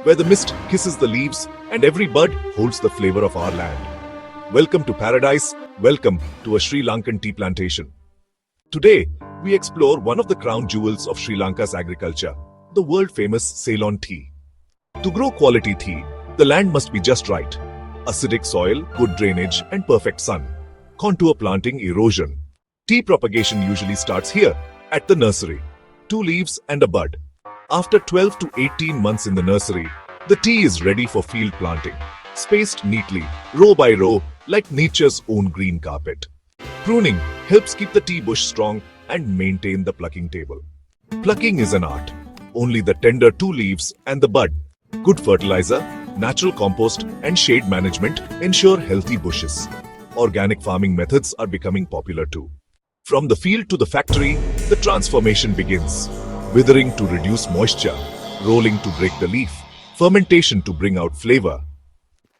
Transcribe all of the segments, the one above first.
where the mist kisses the leaves and every bud holds the flavor of our land. Welcome to paradise. Welcome to a Sri Lankan tea plantation. Today, we explore one of the crown jewels of Sri Lanka's agriculture, the world-famous Ceylon tea. To grow quality tea, the land must be just right. Acidic soil, good drainage, and perfect sun. Contour planting, erosion. Tea propagation usually starts here, at the nursery. 2 leaves and a bud. After 12 to 18 months in the nursery, the tea is ready for field planting, spaced neatly, row by row, like nature's own green carpet. Pruning helps keep the tea bush strong and maintain the plucking table. Plucking is an art. Only the tender 2 leaves and the bud, good fertilizer, natural compost, and shade management ensure healthy bushes. Organic farming methods are becoming popular too. From the field to the factory, the transformation begins. Withering to reduce moisture, rolling to break the leaf, fermentation to bring out flavor.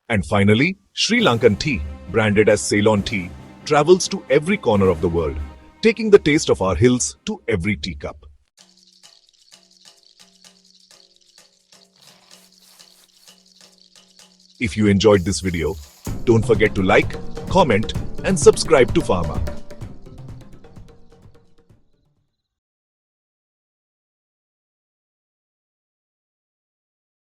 And finally, Sri Lankan tea, branded as Ceylon tea, travels to every corner of the world, taking the taste of our hills to every teacup. If you enjoyed this video, don't forget to like, comment, and subscribe to Pharma.